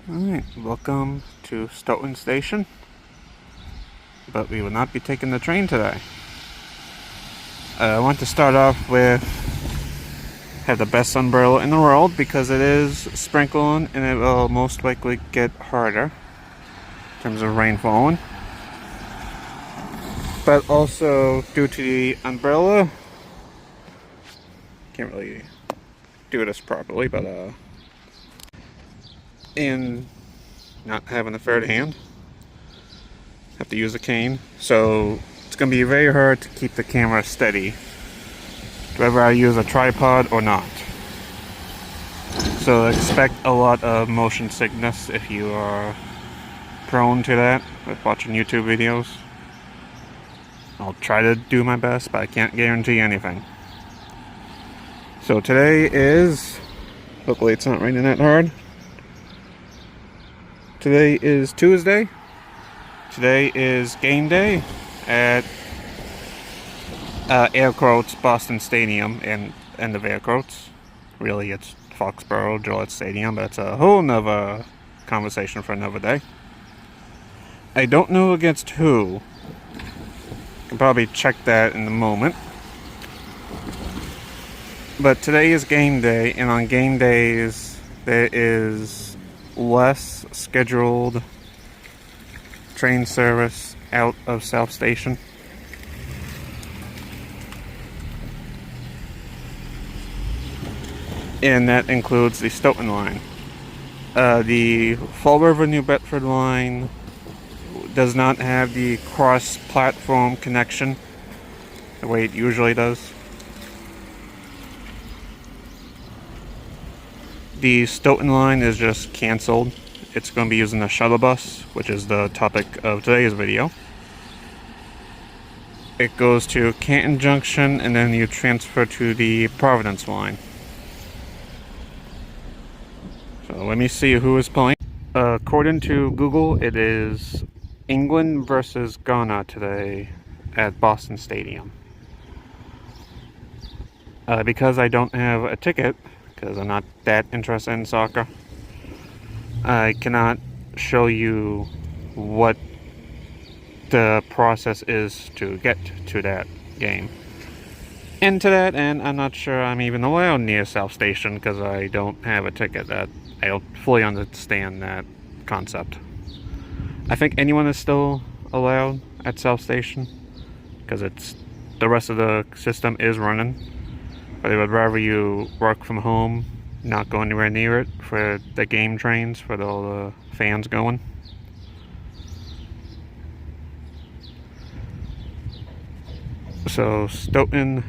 Alright, welcome to Stoughton Station, but we will not be taking the train today. I want to start off with have the best umbrella in the world because it is sprinkling and it will most likely get harder in terms of rain falling. But also due to the umbrella, can't really do this properly, but and not having a third hand, have to use a cane, so it's going to be very hard to keep the camera steady whether I use a tripod or not. So expect a lot of motion sickness if you are prone to that with watching YouTube videos. I'll try to do my best, but I can't guarantee anything. So today is, hopefully it's not raining that hard. Today is Tuesday. Today is game day at air quotes Boston Stadium and end of air quotes. Really it's Foxbrough, Gillette Stadium, but it's a whole nother conversation for another day. I don't know against who. Can probably check that in a moment. But today is game day, and on game days there is less scheduled train service out of South Station. And that includes the Stoughton line. The Fall River New Bedford line does not have the cross-platform connection the way it usually does. The Stoughton line is just cancelled. It's going to be using a shuttle bus, which is the topic of today's video. It goes to Canton Junction and then you transfer to the Providence line. So let me see who is playing. According to Google, it is England versus Ghana today at Boston Stadium. Because I don't have a ticket, because I'm not that interested in soccer, I cannot show you what the process is to get to that game. And to that end, I'm not sure I'm even allowed near South Station because I don't have a ticket. That I don't fully understand that concept. I think anyone is still allowed at South Station because it's the rest of the system is running. But I would rather you work from home, not go anywhere near it for the game trains, for all the fans going. So Stoughton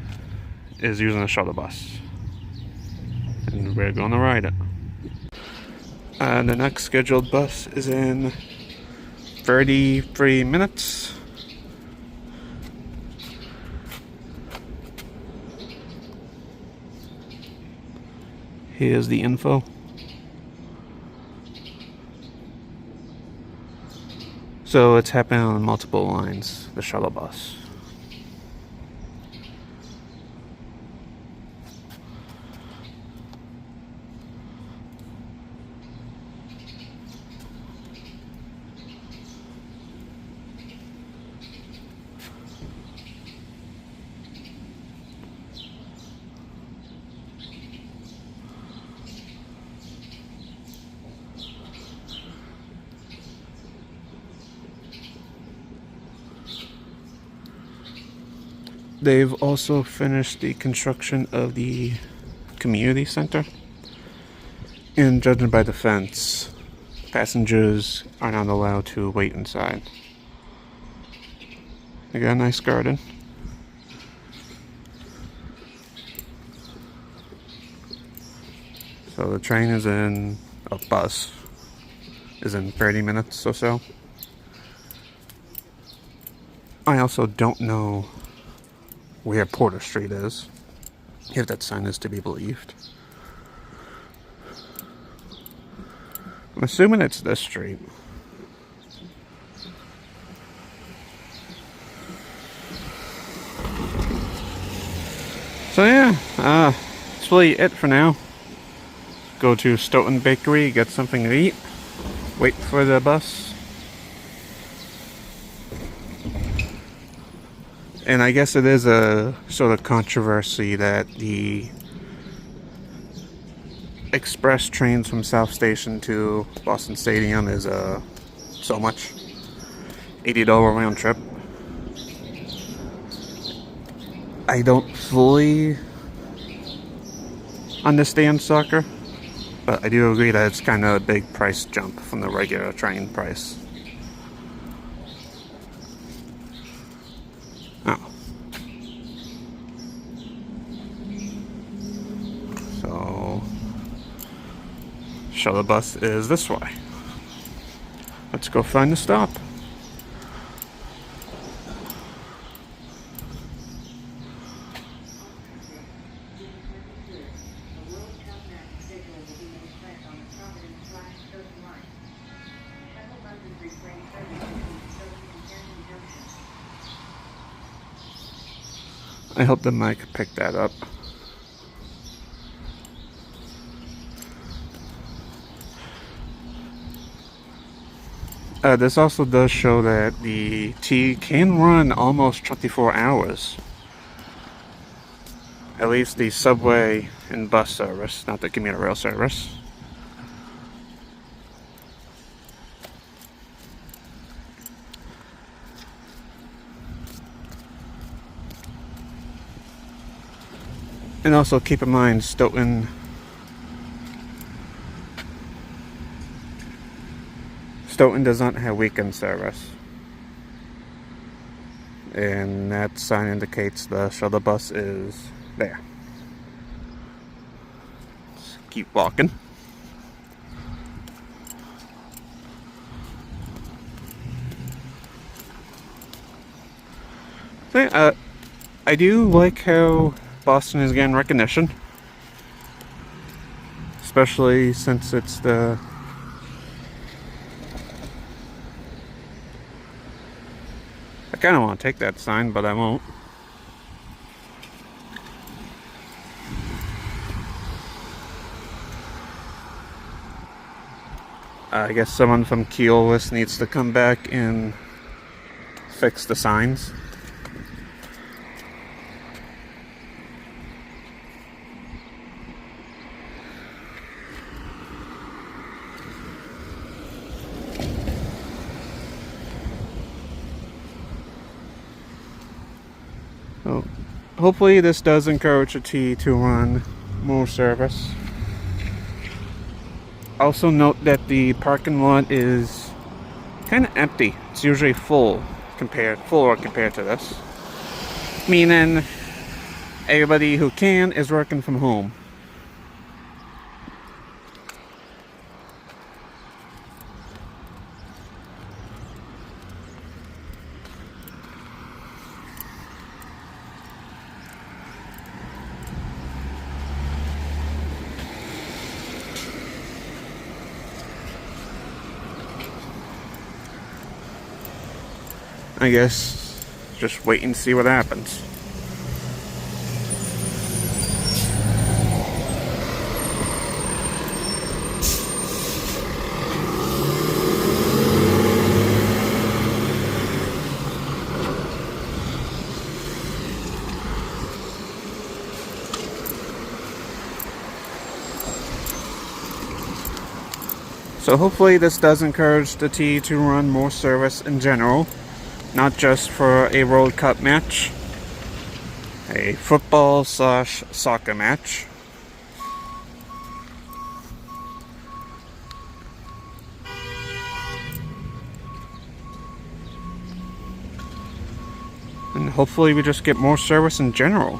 is using a shuttle bus, and we're going to ride it. The next scheduled bus is in 33 minutes. Here's the info. So it's happening on multiple lines, the shuttle bus. They've also finished the construction of the community center. And judging by the fence, passengers are not allowed to wait inside. They got a nice garden. So the train is in, a bus is in 30 minutes or so. I also don't know where Porter Street is, if that sign is to be believed. I'm assuming it's this street. So yeah, that's really it for now. Go to Stoughton Bakery, get something to eat. wait for the bus. And I guess it is a sort of controversy that the express trains from South Station to Boston Stadium is so much, $80 round trip. I don't fully understand soccer, but I do agree that it's kind of a big price jump from the regular train price. Oh. So, shuttle bus is this way. Let's go find the stop. I hope the mic picked that up. This also does show that the T can run almost 24 hours. At least the subway and bus service, not the commuter rail service. And also keep in mind, Stoughton does not have weekend service. And that sign indicates the shuttle bus is there. Let's keep walking. So, I do like how Boston is getting recognition, especially since it's the I kind of want to take that sign, but I won't. I guess someone from Keolis needs to come back and fix the signs. So, hopefully this does encourage the T to run more service. Also note that the parking lot is kind of empty. It's usually fuller compared to this. Meaning everybody who can is working from home. I guess just wait and see what happens. So hopefully this does encourage the T to run more service in general. Not just for a World Cup match, a football/soccer match. And hopefully we just get more service in general.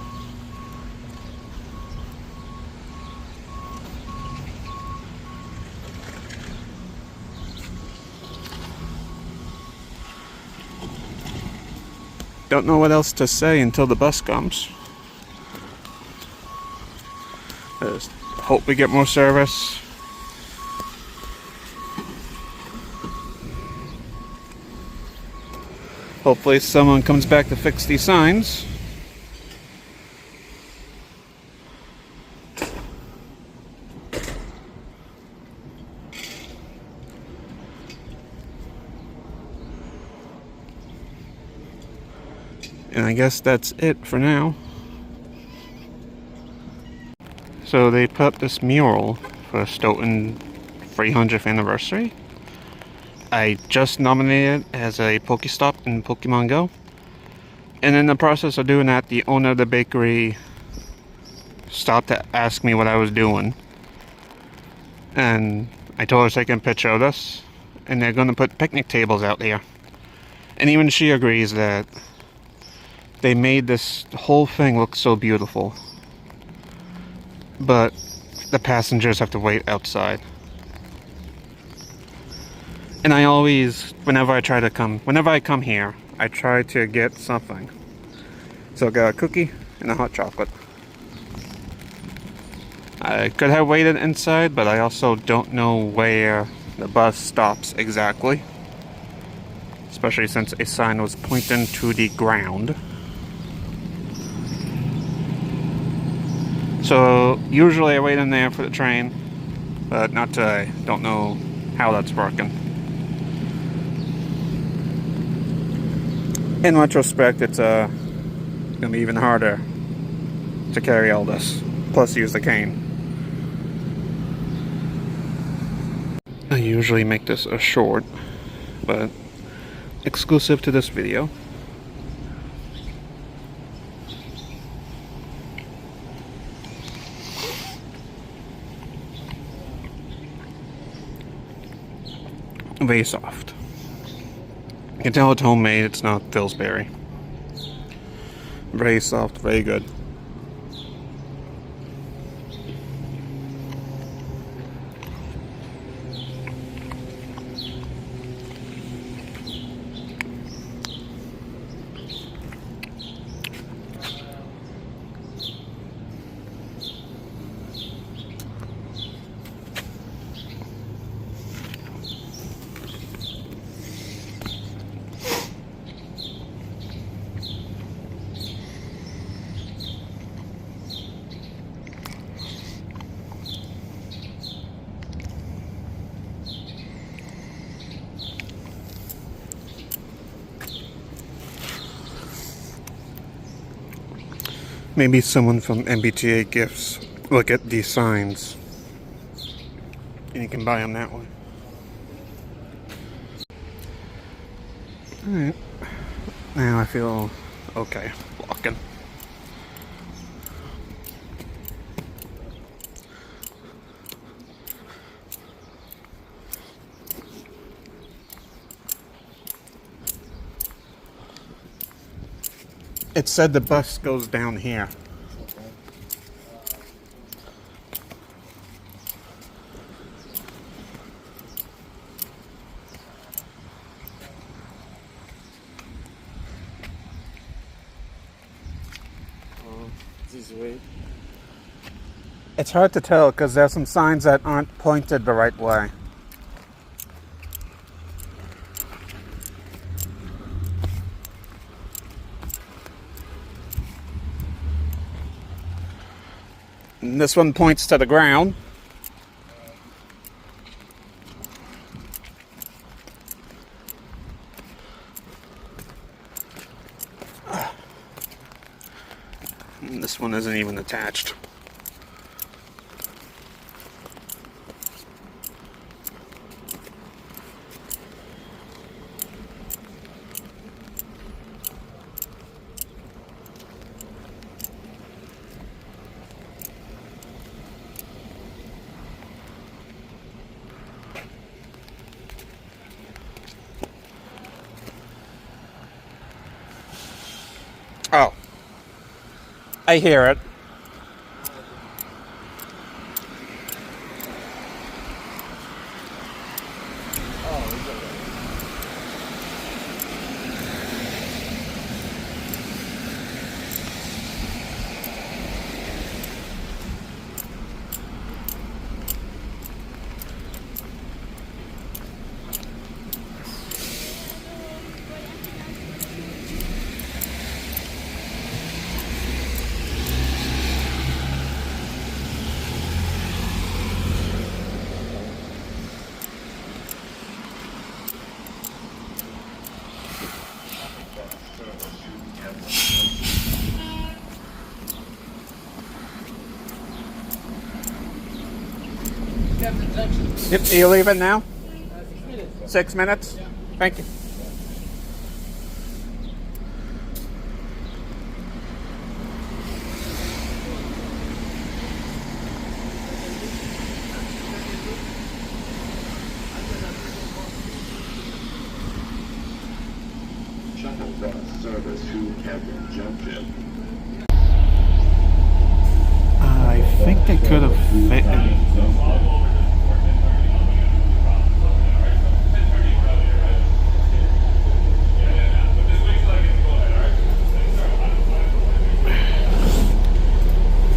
Don't know what else to say until the bus comes. Just hope we get more service. Hopefully someone comes back to fix these signs. And I guess that's it for now. So they put up this mural for Stoughton 300th anniversary. I just nominated it as a Pokestop in Pokemon Go. And in the process of doing that, the owner of the bakery stopped to ask me what I was doing. And I told her to take a picture of this. And they're going to put picnic tables out there. And even she agrees that they made this whole thing look so beautiful. But the passengers have to wait outside. And I always, whenever I come here, I try to get something. So I got a cookie and a hot chocolate. I could have waited inside, but I also don't know where the bus stops exactly. Especially since a sign was pointing to the ground. So usually I wait in there for the train, but not today. Don't know how that's working. In retrospect, it's gonna be even harder to carry all this, plus use the cane. I usually make this a short, but exclusive to this video. Very soft. You can tell it's homemade, it's not Pillsbury. Very soft, very good. Maybe someone from MBTA Gifts look at these signs and you can buy them that way. Alright, now I feel okay walking. It said the bus goes down here. This way. It's hard to tell because there's some signs that aren't pointed the right way. And this one points to the ground. And this one isn't even attached. Oh, I hear it. Yep, are you leaving now? 6 minutes? Thank you. Shuttle bus service to Camden Junction. I think they could have fit in.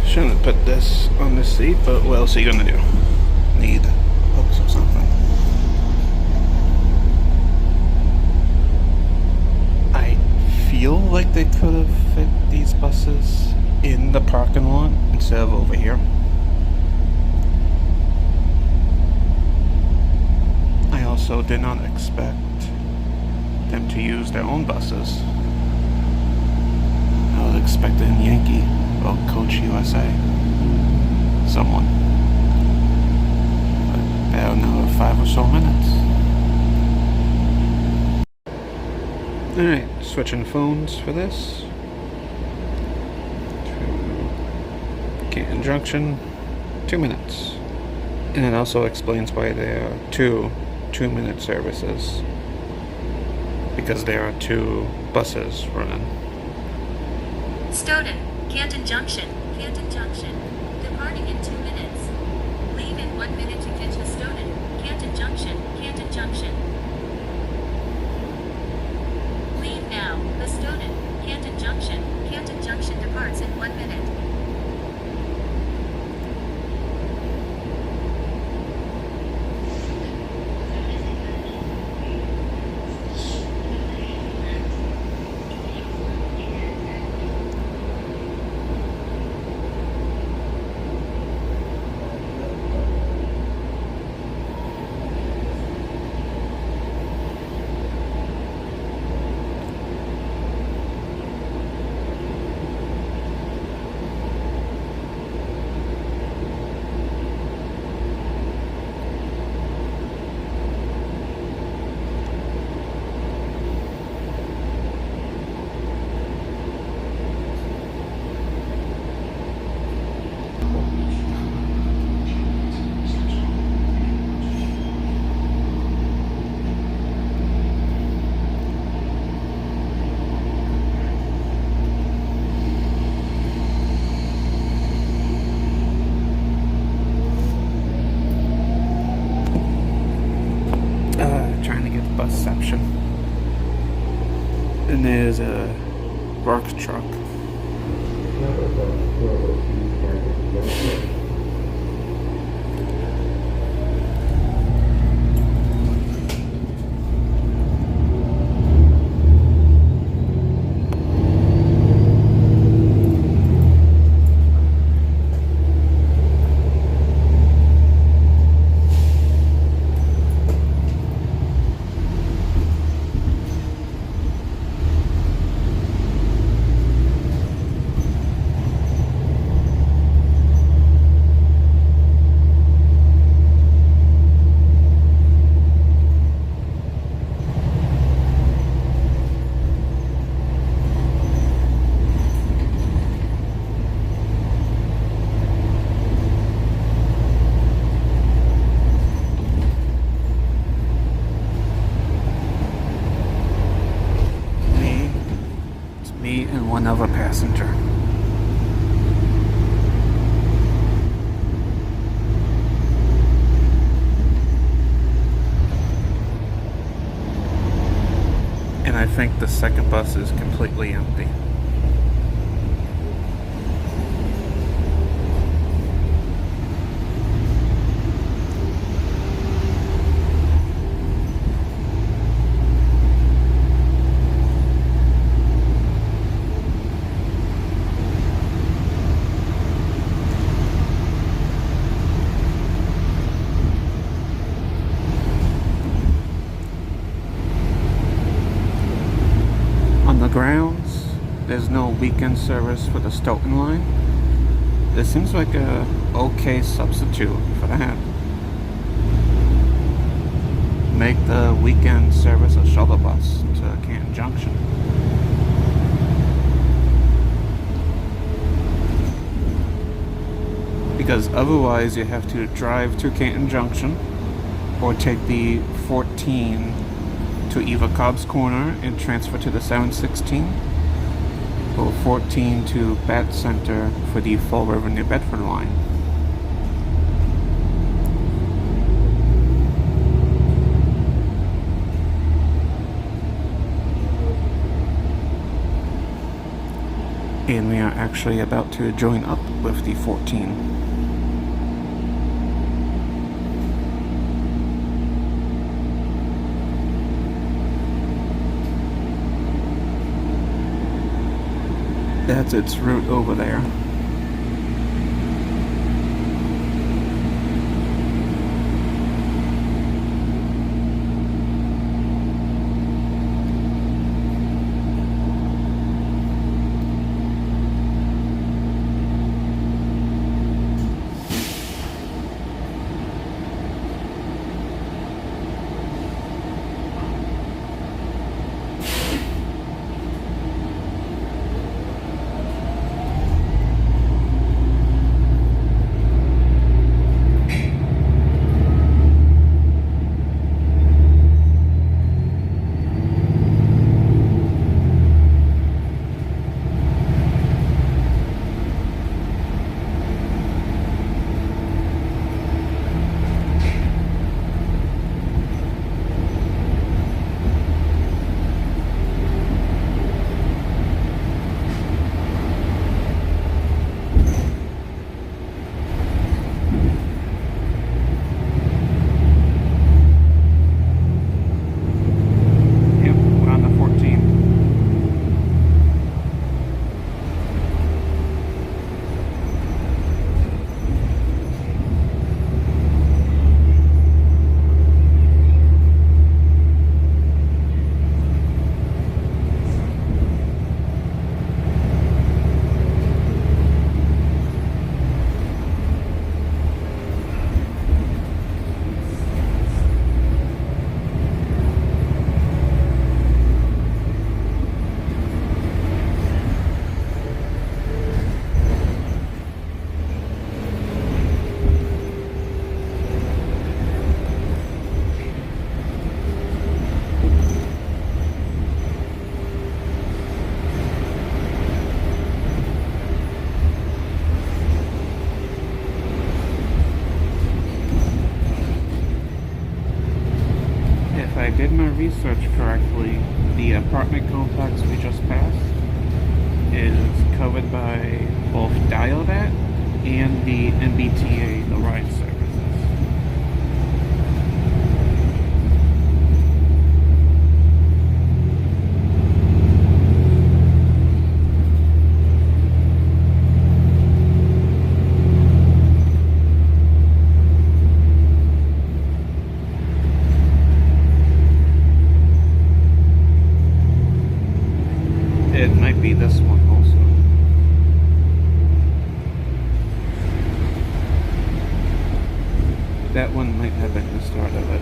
Shouldn't put this on the seat, but what else are you gonna do? Need hooks or something. I feel like they could have fit these buses in the parking lot instead of over here. I also did not expect them to use their own buses. I was expecting Yankee or Coach USA, someone. But they're another 5 or so minutes. Alright, switching phones for this. Canton Junction, 2 minutes. And it also explains why there are 2-minute services. Because there are 2 buses running. Stoughton, Canton Junction, departing in 2 minutes. Leave in 1 minute to catch the Stoughton, Canton Junction. Leave now, the Stoughton, Canton Junction departs in 1 minute. Section. And there's a work truck. Me and one other passenger. And I think the second bus is completely empty. Grounds, there's no weekend service for the Stoughton line. This seems like a okay substitute for that. make the weekend service a shuttle bus to Canton Junction. Because otherwise you have to drive to Canton Junction or take the 14 to either Cobb's Corner and transfer to the 716 or 14 to Bat Center for the Fall River New Bedford line. And we are actually about to join up with the 14. That's its route over there. Did my research correctly, the apartment complex we just passed is covered by both Dial-That and the MBTA, the ride services. It might be this one also. That one might have been the start of it.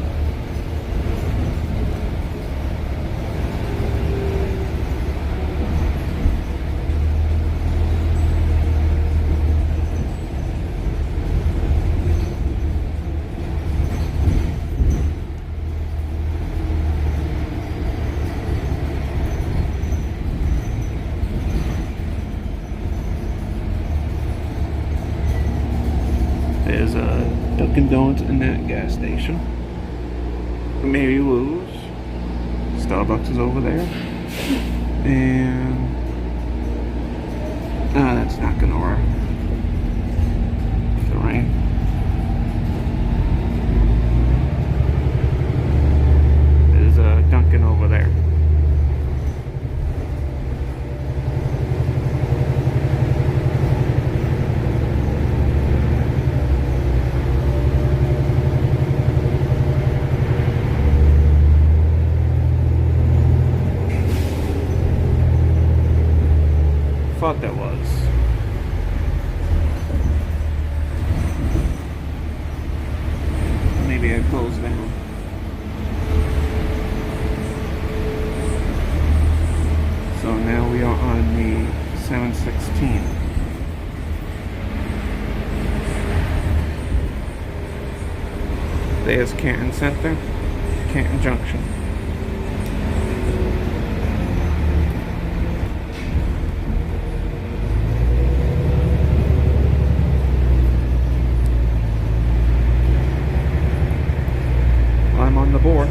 There's a Dunkin' Donuts in that gas station. Mary Lou's. Starbucks is over there. And that's not gonna work. The rain. There's a Dunkin' over there. Thought that was. 716. There's Canton Center, Canton Junction. I'm on the board.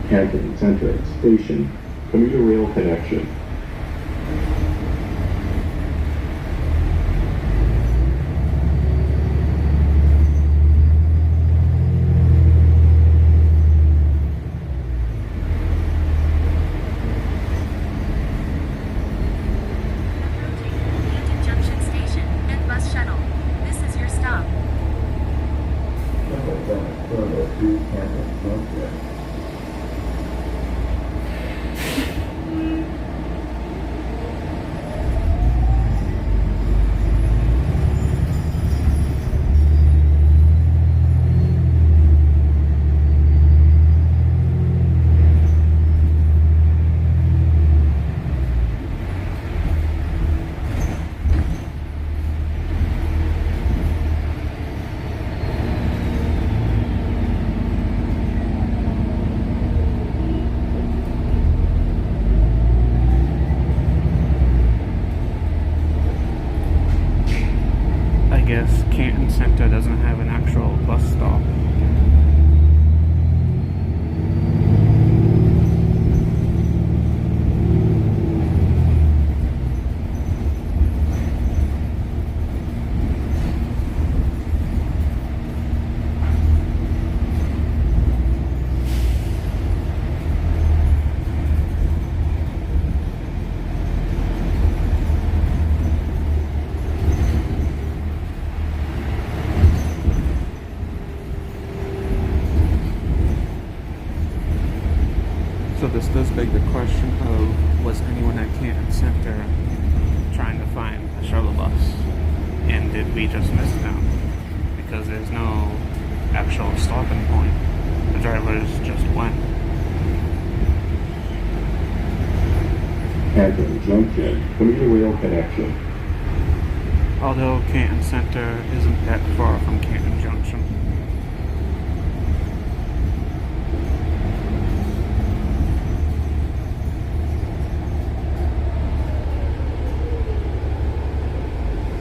Canton Center Station, commuter rail connection. Canton Junction Station and bus shuttle. This is your stop. Further to Canton Junction. I guess Canton Center doesn't have an actual bus stop. So this does beg the question of, was anyone at Canton Center trying to find a shuttle bus? And did we just miss them? Because there's no actual stopping point. The drivers just went. Canton Junction, commuter rail connection. Although Canton Center isn't that far from Canton Junction.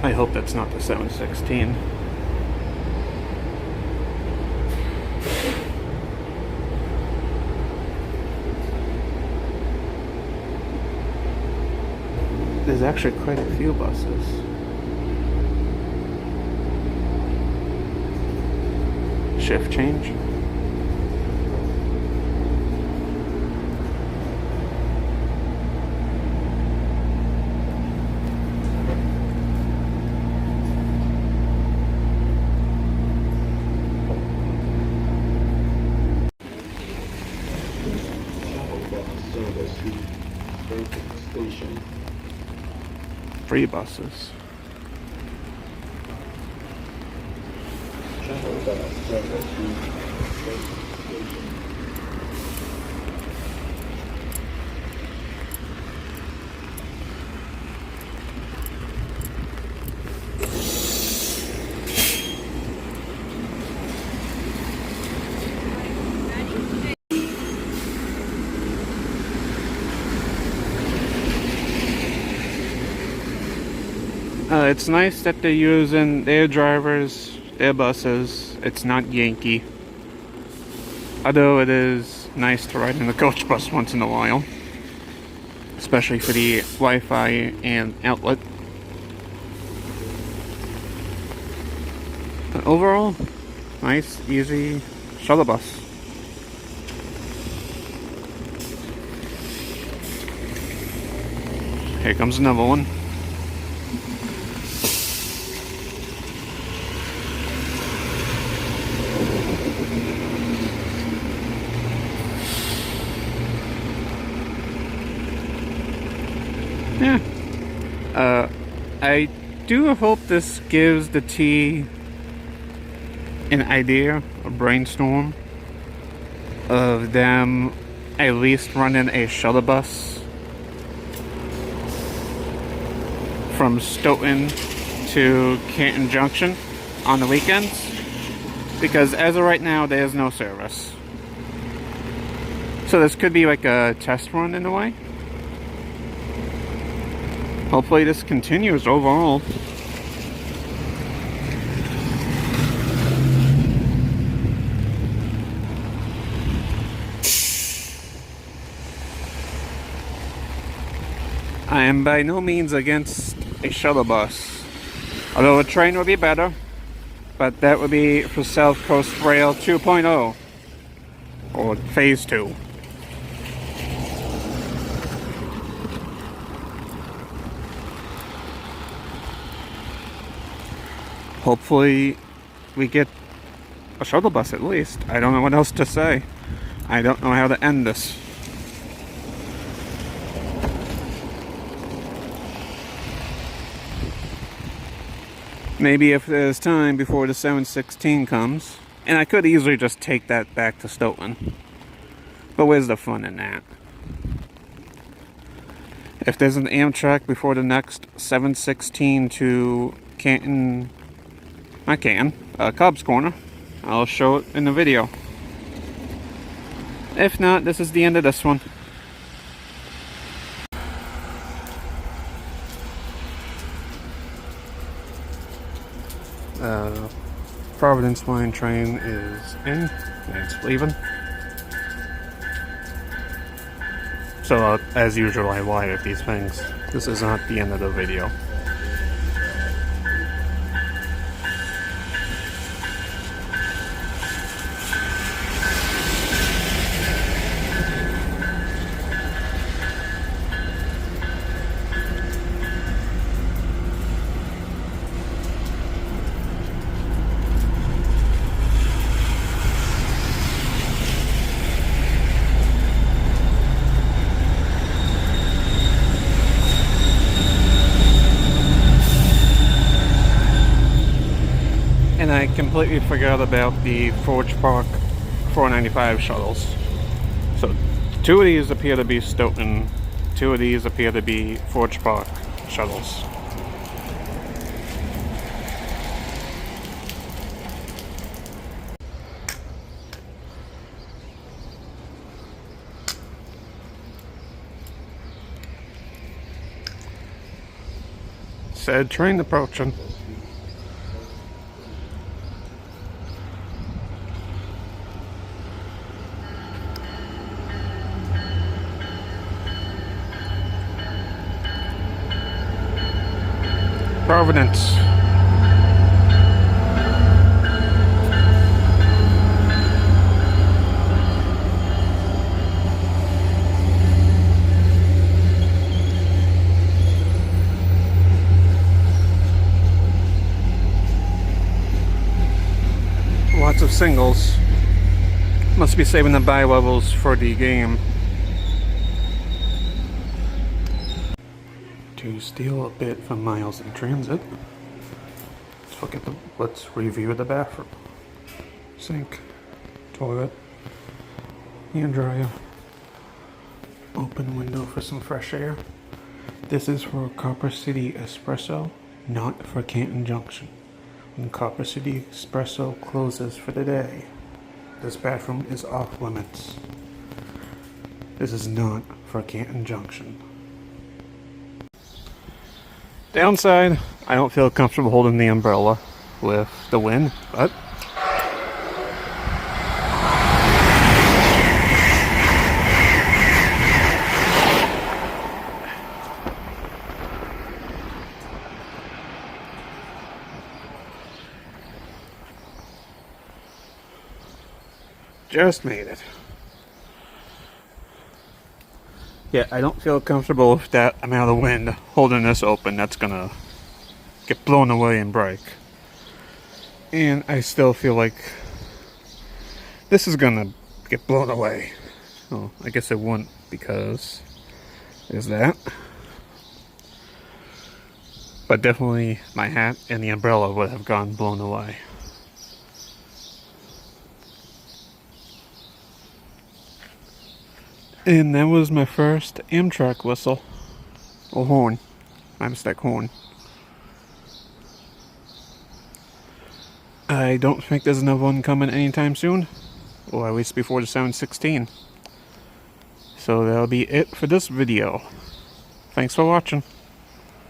I hope that's not the 716. There's actually quite a few buses. Shift change. free buses. Shuttle bus service to station. It's nice that they're using their drivers, their buses. It's not Yankee. Although it is nice to ride in the coach bus once in a while. Especially for the Wi-Fi and outlet. But overall, nice, easy shuttle bus. Here comes another one. Yeah. I do hope this gives the T an idea, a brainstorm of them at least running a shuttle bus from Stoughton to Canton Junction on the weekends, because as of right now there's no service. So this could be like a test run in a way. Hopefully this continues overall. I am by no means against a shuttle bus, although a train would be better, but that would be for South Coast Rail 2.0 or Phase 2. Hopefully we get a shuttle bus at least. I don't know what else to say. I don't know how to end this. Maybe if there's time before the 716 comes. And I could easily just take that back to Stoughton. But where's the fun in that? If there's an Amtrak before the next 716 to Canton... Not Canton, Cobb's Corner, I'll show it in the video. If not, this is the end of this one. Providence Line train is in, and it's leaving. So, as usual, I lie with these things. This is not the end of the video. And I completely forgot about the Forge Park 495 shuttles. So 2 of these appear to be Stoughton, 2 of these appear to be Forge Park shuttles. Said train approaching. Providence. Lots of singles. Must be saving the buy levels for the game. 2 to steal a bit from miles in transit. Let's review the bathroom. Sink, toilet, hand dryer, open window for some fresh air. This is for Copper City Espresso, not for Canton Junction. When Copper City Espresso closes for the day, this bathroom is off limits. This is not for Canton Junction. Downside, I don't feel comfortable holding the umbrella with the wind, but just made it. Yeah, I don't feel comfortable with that amount of wind holding this open. That's gonna get blown away and break. And I still feel like this is gonna get blown away. Oh, I guess it wouldn't because there's that. But definitely my hat and the umbrella would have gone blown away. And that was my first Amtrak whistle. Or horn. My mistake, horn. I don't think there's another one coming anytime soon. Or at least before the 7/16. So that'll be it for this video. Thanks for watching.